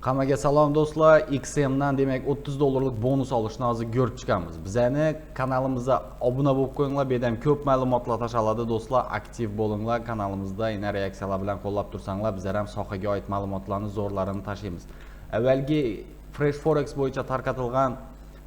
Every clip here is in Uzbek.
Hammaga salom do'stlar. XM dan demak 30 dollarlik bonus olishni hozir ko'rib chiqamiz. Bizani kanalimizga obuna bo'lib qo'yinglar. Bu yerdan ko'p ma'lumotlar tashlanadi do'stlar. Aktiv bo'linglar. Kanalimizda yana reaksiyalar bilan qo'llab tursanglar, bizlar ham sohaga oid ma'lumotlarni zo'rlarini tashlaymiz. Avvalgi Fresh Forex bo'yicha tarqatilgan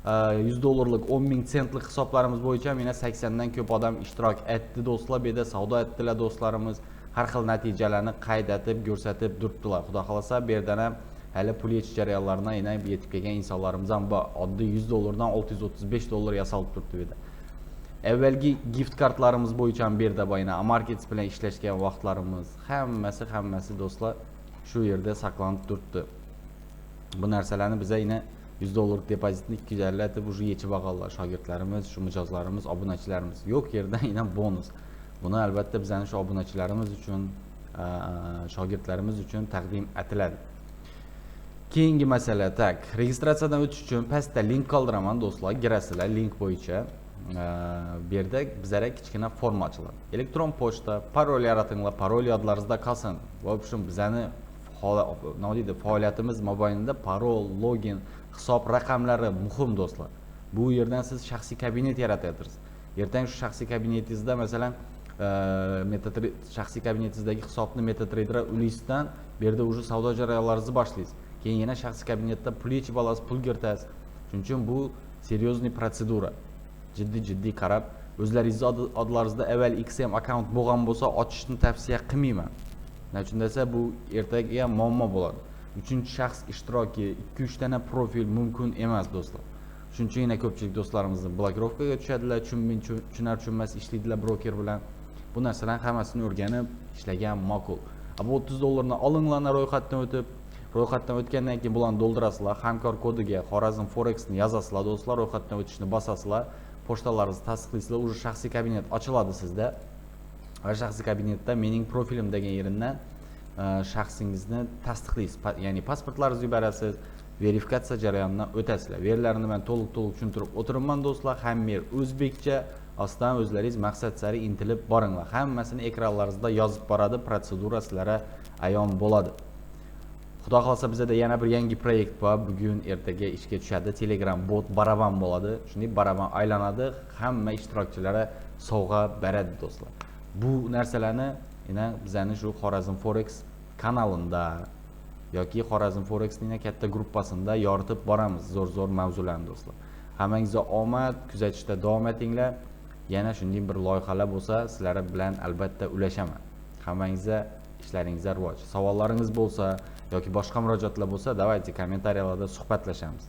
100 dollarlik 10 ming centlik hisoblarimiz bo'yicha yana 80 dan ko'p odam ishtirok etdi do'stlar. Bu yerda savdo etdilar do'stlarimiz. Har xil natijalarni qayd etib, ko'rsatib turibdilar. Xudo xolasa bu yerdan ham hali pul yetish jarayonlarına yine yetib kelgan insonlarimiz ham bor. Oddiy 100 dollardan 635 dollar yasalib turibdi bu yerda. Avvalgi gift kartlarimiz bo'yicha ham bu yerda bor. Markets bilan ishlashgan vaqtlarimiz hammasi do'stlar shu yerda saqlanib turibdi. Bu narsalarni biza yine 100 dollarlik depozitni 250 etib uje yechib olganlar shogirdlarimiz, shu mijozlarimiz, obunachilarimiz. Yo'q yerdan yine bonus. Buni albatta bizning shu obunachilarimiz uchun, shogirdlarimiz uchun taqdim etiladi. Keyingi masala registratsiyadan o'tish uchun pastda link qoldiraman do'stlar, girasizlar link bo'yicha. Bu yerda bizlarga kichkina forma ochiladi. Elektron pochta, parol yaratinglar, parol yodlaringizda qolsin. Va shu bizani faoliyatimiz mobaynida parol, login, hisob raqamlari muhim do'stlar. Bu yerdan siz shaxsiy kabinet yaratyapsiz. Ertaga shu shaxsiy kabinetingizda masalan shaxsiy kabinetingizdagi hisobni MetaTrader ulisdan bu yerda uje savdo jarayonlaringizni boshlaysiz. Keyin yana shaxsiy kabinetda pul yechib olasiz, pul kiritasiz. Shuning uchun bu seryozni protsedura. Jiddiy qarab, o'zlaringizni odlaringizda avval XM account bo'lgan bo'lsa, ochishni tavsiya qilmayman. Nechun desa bu ertaga muammo bo'ladi. Uchinchi shaxs ishtiroki, 2-3 dana profil mumkin emas do'stlar. Shuning uchun yana ko'pchilik do'stlarimizni blokirovkaga tushadilar, tushunmas ishlaydilar broker bilan. Bu narsalarning hammasini o'rganib ishlagan ma'qul. Bu 30 dollarni olinglar ro'yxatdan o'tib, ro'yxatdan o'tgandan keyin bularni to'ldirasizlar, hamkor kodiga Xorazm Forex'ni yozasizlar do'stlar, ro'yxatdan o'tishni bosasizlar, pochtalaringizni tasdiqlaysizlar, uje shaxsiy kabinet ochiladi sizda. Va shaxsiy kabinetda mening profilim degan yeridan shaxsingizni tasdiqlaysiz, ya'ni pasportlaringizni yuborasiz, verifikatsiya jarayonidan o'tasizlar. Verilarni men to'liq tushuntirib o'tiribman do'stlar, hamma yer o'zbekcha. Ostdan o'zlaringiz maqsad sari intilib boringlar. Hammasini ekranlaringizda yozib boradi, protsedura sizlarga ayon bo'ladi. Xudo xolsa bizda yana bir yangi proyekt bor. Bugun ertaga ishga tushadi. Telegram bot baraban bo'ladi. Shunday baraban aylanadi. Hamma ishtirokchilari sovg'a beradi do'stlar. Bu narsalarni yana bizning shu Xorazm Forex kanalida yoki Xorazm Forexning katta gruppasida yoritib boramiz zo'r mavzularni do'stlar. Hammangizga omad, kuzatishda davom etinglar. Yana shunday bir loyihalar bo'lsa, sizlar bilan albatta ulashaman. Hammangizga ishlaringizga rivoj. Savollaringiz bo'lsa yoki boshqa murojaatlar bo'lsa, davaychi kommentariyalarda suhbatlashamiz.